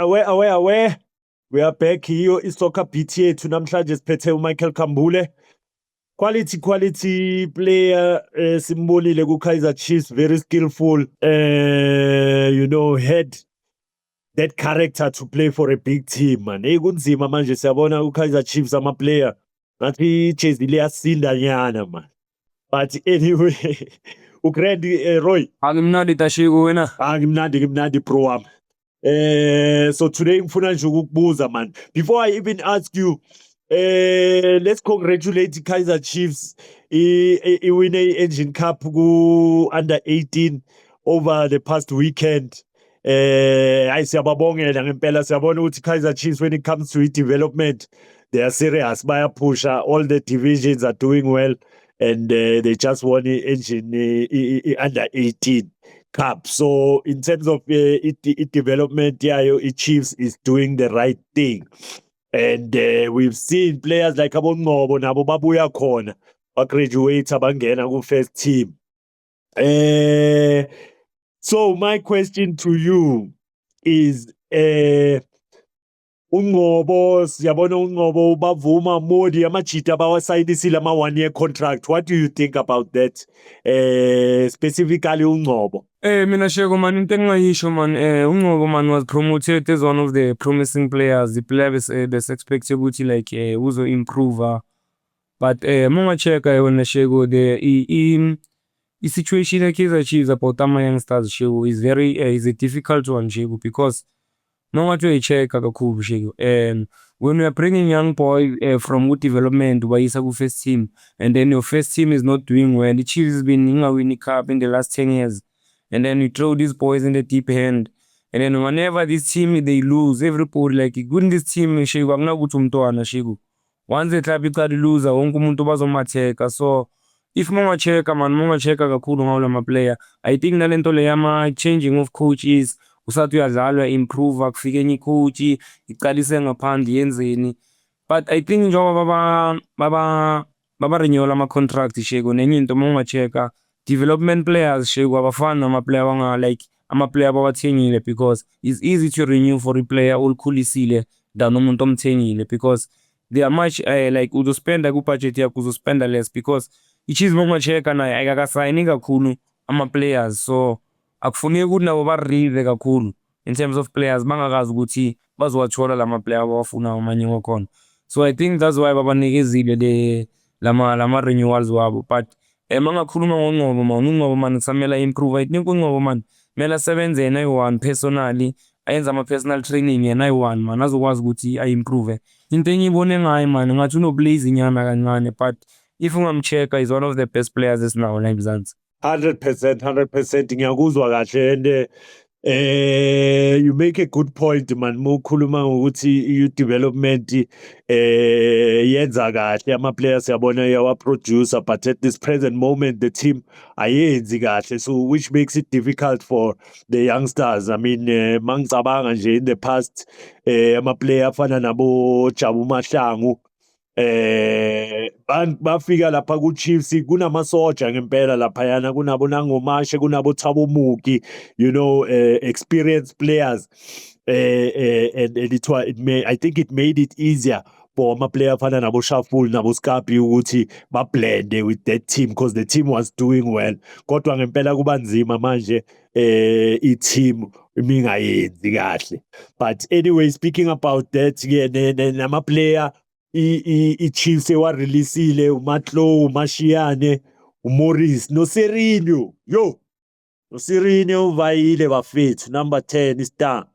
Aware. We are back here. Isoccer beat yethu namhlanje siphethe uMichael Khambule. Quality player simbonile ku-Kaizer Chiefs, very skillful. Had that character to play for a big team, man. Kunzima manje siyabona ku-Kaizer Chiefs ama-player. Ngathi ijezi liyasinda nyana, man. But anyway, uGrand Roy. Angimnandi Tashiko wena. Ngimnandi bro wami. So today ngifuna nje ukukubuza man. Before I even ask you, let's congratulate Kaizer Chiefs. I win a Engine Cup ku under 18 over the past weekend. Siyababongela ngempela, siyabona ukuthi Kaizer Chiefs, when it comes to development, they are serious. Baya pusha, all the divisions are doing well, and they just won the Engine under 18 Cup. So in terms of development, Chiefs is doing the right thing. And we've seen players like Abongobo nabo babuya khona, graduate abangena ku first team. So my question to you is, uNgobo, siyabona uNgobo bavuma modi amajita bawasayidisile ama 1-year contract. What do you think about that? Specifically uNgobo. Mina Sheko man, into engingayisho man, uNgobo man was promoted as one of the promising players. The player best expected ukuthi like uzo improve. But mongacheka wena Sheko, the situation at Kaizer Chiefs about ama youngsters Sheko is a difficult one Sheko, because no matter you check kakhulu Sheko. When we are bringing young boy from good development wayisa ku first team, and then your first team is not doing well. The Chiefs has been winning cup in the last 10 years, and then you throw these boys in the deep end, and then whenever this team they lose, everybody like good this team Sheko akunakuthi umntwana Sheko. Once the club iqala lose, wonke umuntu bazomatheka. So if mongacheka kakhulu ngawo lama player, I think nalento le yama changing of coaches usathi uyadlalwa improve kufike enye coach iqalise ngaphandle yenzeni. But I think njengoba baba renew ama contract Sheko, nenye into mongacheka development players Sheko abafana nama player wanga like ama player abawathengile, because it's easy to renew for a player olkhulisile than umuntu omthengile, because they are much like uzospenda ku budget yakho uzospenda less, because iChiefs mongacheka naye ayakasayini kakhulu ama players. So akufuneki ukuthi nabo barive kakhulu in terms of players bangakazi ukuthi bazowathola lama player abawafuna amanye wakhona. So I think that's why babanikezile lama renewals wabo. But mangakhuluma ngoNgobo man, uNgobo man kusamela improve. I think uNgobo man mela sebenze yena ayi-one personally, ayenza ama personal training yena ayi-one man, azokwazi ukuthi improve. Into engiyibone ngaye man ngathi unoblaze inyama kancane, but if ungamcheka is one of the best players esinawo la eMzansi. 100% ngiyakuzwa kahle, and you make a good point man. Mukhuluma ngokuthi youth development yenza kahle, ama players yabona yawa producer, but at this present moment the team ayenzi kahle, so which makes it difficult for the youngsters. I mean, mangicabanga nje in the past ama player afana nabo Jabu Mahlangu bafika lapha ku-Chiefs kunamasoja ngempela laphayana, kunabo Nangomashe, kunabo Thabo Muki, experienced players, and I think it made it easier for ama-player afana nabo Shaful nabo Skapi ukuthi ba-blende with that team, because the team was doing well. Kodwa ngempela kuba nzima manje i-team mingayenzi kahle. But anyway, speaking about that, nama-player iChiefs ewareleasile uMatlo, uMashiane, uMorris noSerino. noSerino uvayile bafethu, number 10 star.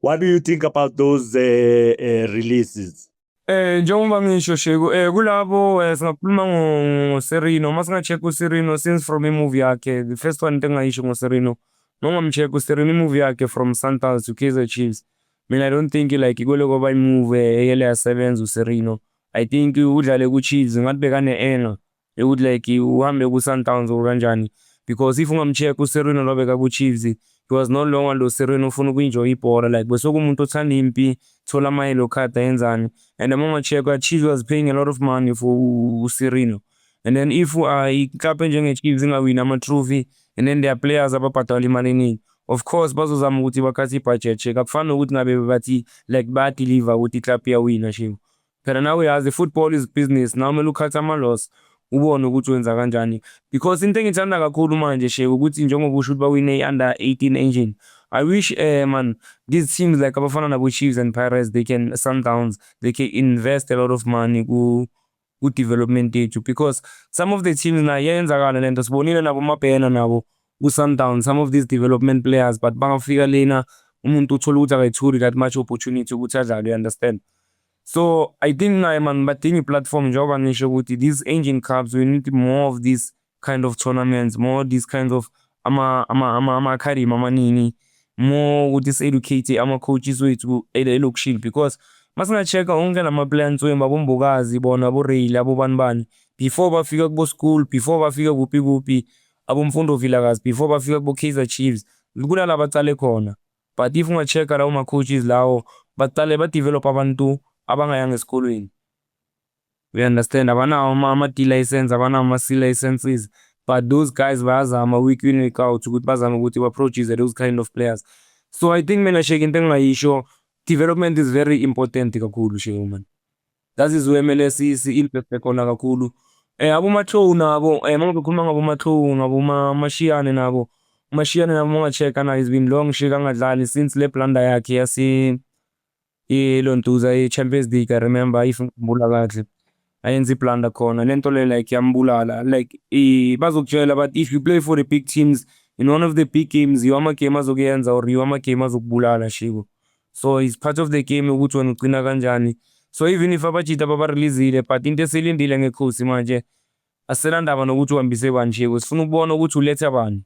What do you think about those releases? Njengoba ngisho Sheko, kulabo singakhuluma ngoSerino, masingacheck uSerino since from imovie yakhe, the first one into engayisho ngoSerino, nongamcheck uSerino imovie yakhe from Sundowns to Kaizer Chiefs. Mina I don't think like kweloko imove eyele yasebenza uSerino. I think udlale ku-Chiefs ngathi bekane-enga ukuthi like uhambe ku-Sundowns or kanjani, because if ungamcheck uSerino lobeka ku-Chiefs, he was no longer lo Serino ufuna uku-enjoy ibhola, like besokumuntu othanda impi, thola ama-yellow card ayenzani. And mangacheck Chiefs was paying a lot of money for uSerino, and then if iklabhu njenge-Chiefs ingawina ama-trophy, and then their players ababhadala imali eningi, of course bazozama ukuthi bakhathe i-budget check. Akufani nokuthi ngabe bathi like bayadeliver ukuthi i-club iyawina sheko. Phela nawe uyazi football is business, nawe kumele ukhathe ama-loss ubone ukuthi wenza kanjani, because into engiyithanda kakhulu manje sheko ukuthi njengoba usho ukuthi bawine i-under 18 engine. I wish man these teams like abafana nabo Chiefs and Pirates, they can Sundowns, they can invest a lot of money ku-development yethu, because some of the teams na iyenzakala lento, sibonile nabo mabhena nabo ku-Sundowns, some of these development players, but bangafika lena umuntu uthola ukuthi akayitholi that much opportunity ukuthi adlale, you understand. So I think naye man badinga i-platform njengoba ngisho ukuthi these engine cups, we need more of these kind of tournaments, more these kinds of ama-academy amaningi, more ukuthi si-educate ama-coaches wethu elokishini, because masinga-check-a onke lama-plans wemba abombokazi bona abo-Rayleigh abo-bani before bafika kubo-school, before bafika kuphi abomfundo vilakazi, before bafika kubo-Kaizer Chiefs kunala bacale khona. But if unga-check-a lawo ma-coaches lawo bacale ba-develop abantu abangayanga esikolweni, we understand, abanawo ama-D license, abanawo ama-C licenses, but those guys bayazama week in week out ukuthi bazame ukuthi ba-produce those kind of players. So I think mina shake into engingayisho, development is very important kakhulu sheko man. That is where kumele si-investe khona kakhulu. Abo-Matlou nabo mangabe ukhuluma ngabo-Matlou, ngabo-Mashiyane nabo, uMashiyane nabo monga-check-a naye it's been long shake angadlali since le blunder yakhe Lontuza ye-Champions League, I remember if ngikhumbula kahle ayenza i-blunder khona, lento le like yambulala, like bazokutshela but if you play for the big teams in one of the big games, yiwo ama-game azokuyenza or yiwo ama-game azokubulala sheko. So it's part of the game ukuthi wena ugcina kanjani. So even if abajita baba-release-ile but into esilindile ngekhosi manje asiselandaba nokuthi uhambise bani sheko, sifuna ukubona ukuthi uletha bani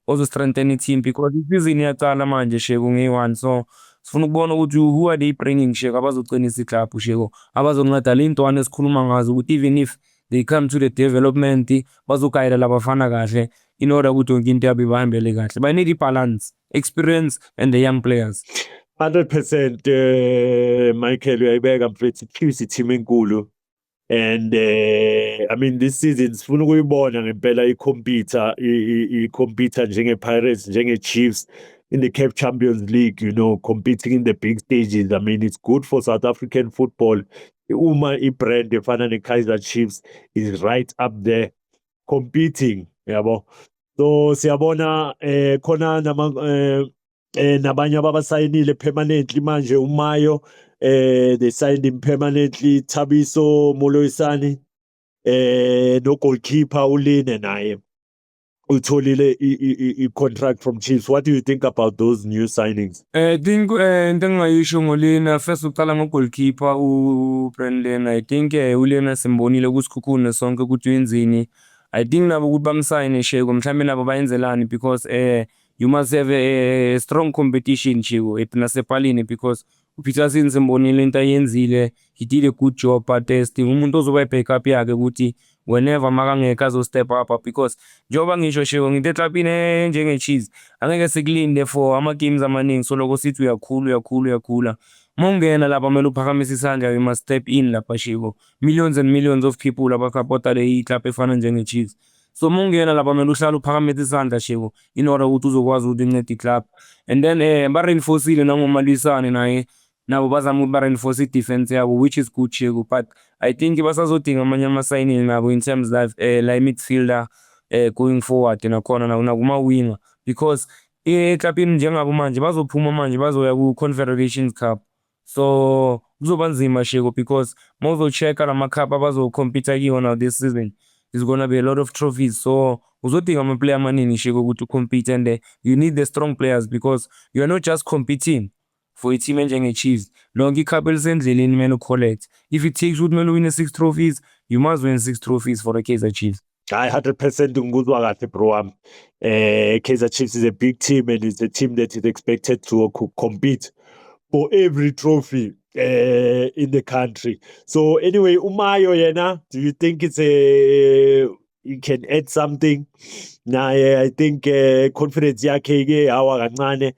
ozo-strengthen i-team, because i-season iyaqala manje sheko nge-1, so sifuna ukubona ukuthi who are they bringing sheko abazogcinisa i-club sheko, abazonceda le ntwana esikhuluma ngazo ukuthi even if they come to the development bazogayida labafana kahle in order ukuthi yonke into yabo ibahambele kahle. But need i-balance, experience and the young players. 100% Michael, uyayibeka mfethu, Chiefs i-team enkulu, and I mean this season sifuna ukuyibona ngempela i-compete njenge-Pirates, njenge-Chiefs in the CAF Champions League, you know, competing in the big stages. I mean, it's good for South African football. Uma i-brand efana ne-Kaizer Chiefs is right up there competing, yabo. So siyabona khona nabanye ababasayinile permanently manje, uMayo they signed him permanently, Thabiso Moloisane no goalkeeper uLine naye utholile i-contract from Chiefs. What do you think about those new signings? I think into engingayisho ngoLina, first uqala ngo-goalkeeper uBrandon. I think uLina simbonile kusikhukhune sonke ukuthi uyenzini. I think nabo ukuthi bamsayine sheko mhlambe nabo bayenzelani, because you must have a strong competition sheko nasepalini, because uPeterson simbonile into ayenzile, he did a good job, but still umuntu ozoba i-backup yakhe ukuthi whenever makangekho azo-step up, because njengoba ngisho sheko ngithi eklabini njenge-Chiefs angeke sikulinde for ama-games amaningi soloko sithi uyakhula. Mawungena lapha kumele uphakamise isandla, you must step in lapha sheko. Millions and millions of people abasupporta le club efana njenge-Chiefs. So mawungena lapha kumele uhlale uphakamise isandla sheko in order ukuthi uzokwazi ukuthi uncede i-club. And then ba-reinforce-ile nangoMalisane naye nabo bazama ukuthi ba-reinforce i-defense yabo, which is good sheko, but I think basazodinga amanye ama-signing nabo in terms of la midfielder going forward nakhona nakuma-winger, because eklabini njengabo manje bazophuma manje bazoya ku-Confederations Cup. So kuzoba nzima sheko, because mawuzo-check-a lama-cup abazo-compete kiwo now this season, there's gonna be a lot of trophies. So uzodinga ama-player amaningi sheko ukuthi ucompete, and you need the strong players, because you are not just competing for i-team enjenge-Chiefs. Lonke i-cup elisendleleni kumele ucollect. If it takes ukuthi kumele uwine 6 trophies, you must win 6 trophies for the Kaizer Chiefs. I 100% ngikuzwa kahle bro wami. Kaizer Chiefs is a big team, and it's a team that is expected to compete for every trophy in the country. So anyway, Umayo yena, do you think he can add something? Naye I think confidence yakhe ke hawa kancane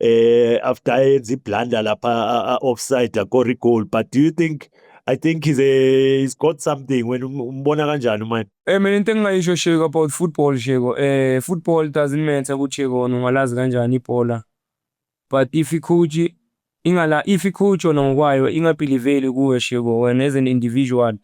after ayenza iblunder lapha offside akori goal. But do you think I think he's got something. When umbona kanjani man? Mina into engingayisho Sheko about football Sheko, football doesn't matter ukuthi Sheko ungalazi kanjani ibhola, but if i-coach yona ngokwayo ingabhiliveli kuwe Sheko wena as an individual,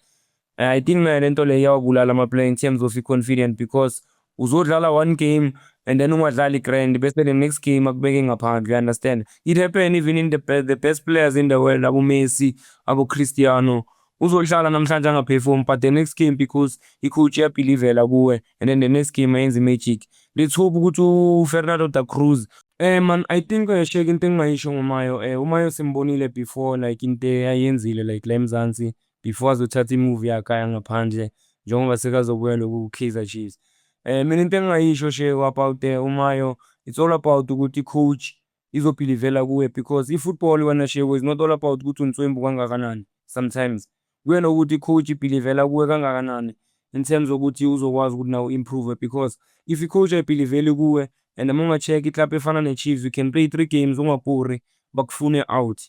I think nayo lento leyo iyawabulala ama-player in terms of i-confident because uzodlala one game and then ungadlali grand bese the next game akubeke ngaphandle, you understand? It happen even in the best players in the world, abo-Messi, abo-Cristiano. Uzohlala namhlanje angaperform but the next game because i-coach iyabhilivela kuwe and then the next game ayenze i-magic. Let's hope ukuthi uFernando da Cruz man, I think Sheko into engingayisho ngoMayo, uMayo simbonile before like into ayenzile like la eMzansi before azothatha i-move yakhe aya ngaphandle njengoba sekazobuyela ku-Kaizer Chiefs. Mina into engingayisho Sheko about uMayo, it's all about ukuthi i-coach izobhilivela kuwe because i-football wena Sheko is not all about ukuthi unswembu kangakanani sometimes. Kuye nokuthi i-coach ibhilivela kuwe kangakanani in terms ukuthi uzokwazi ukuthi nawe improve because if i-coach ayibhiliveli kuwe and uma unga-check i-club efana ne-Chiefs you can play 3 games ungabhori bakufune out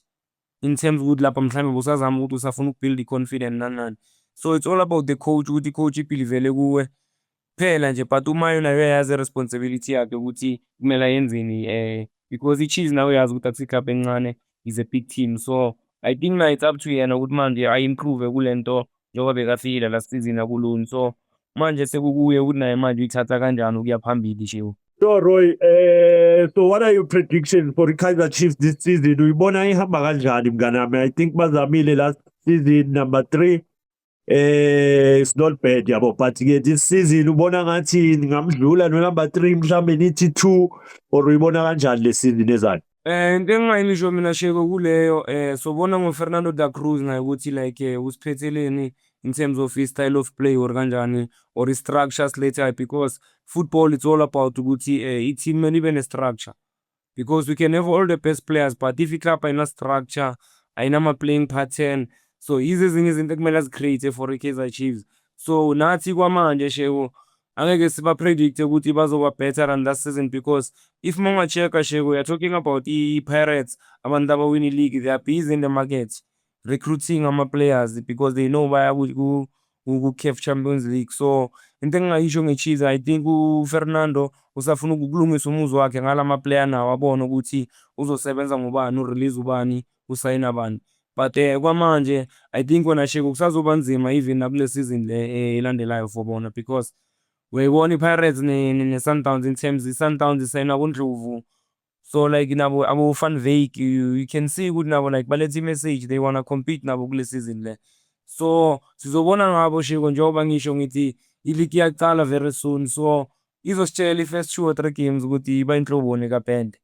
in terms ukuthi lapha mhlambe busazama ukuthi usafuna ukubuild i-confidence nani. So it's all about the coach ukuthi i-coach ibhilivele kuwe kuphela nje, but uMayo naye uyayazi i-responsibility yakhe ukuthi kumele ayenzeni because i-Chiefs nawe uyazi ukuthi akusi i-club encane, is a big team. So I think now it's up to yena ukuthi manje ayi-improve kulento njengoba bekafikile last season aku-loan. So manje sekukuye ukuthi naye manje uyithatha kanjani ukuya phambili Sheko. So Roy, so what are your predictions for Kaizer Chiefs this season? Uyibona ihamba kanjani mnganami? I think bazamile last season number 3. It's not bad yabo, but ke this season ubona ngathi ningamdlula no number 3 mhlambe nithi 2 or uyibona kanjani le season ezayo? Into engingayisho mina Sheko kuleyo sobona ngoFernando da Cruz naye ukuthi like usiphetheleni in terms of his style of play or kanjani or his structures later because football it's all about ukuthi i-team mele ibe ne-structure because we can have all the best players but if i-club ayina-structure ayinama-playing pattern, so yizo ezinye izinto ekumele azi-create for i-Kaizer Chiefs. So nathi kwamanje Sheko angeke siba-predict ukuthi bazoba better than last season because if unga-check-a Sheko, we are talking about i-Pirates, abantu abawina i-league, they are busy in the market recruiting ama-players because they know baya ku-CAF Champions League. So into engingayisho nge-Chiefs, I think uFernando usafuna ukulungisa umuzi wakhe ngalama-player nawo abone ukuthi uzosebenza ngobani, urelease ubani, usayina bani. But kwamanje I think wena Sheko kusazoba nzima even nakule season le elandelayo for bona because uyayibona i-Pirates ne-Sundowns in terms i-Sundowns isayina kuNdlovu. So like nabo abo-Van Wyk you can see ukuthi nabo like baletha i-message they wanna compete nabo kule season le. So sizobona ngabo Sheko njengoba ngisho ngithi i-league iyaqala very soon, so izositshela i-first 2 or 3 games ukuthi bayinhloboni kaPente.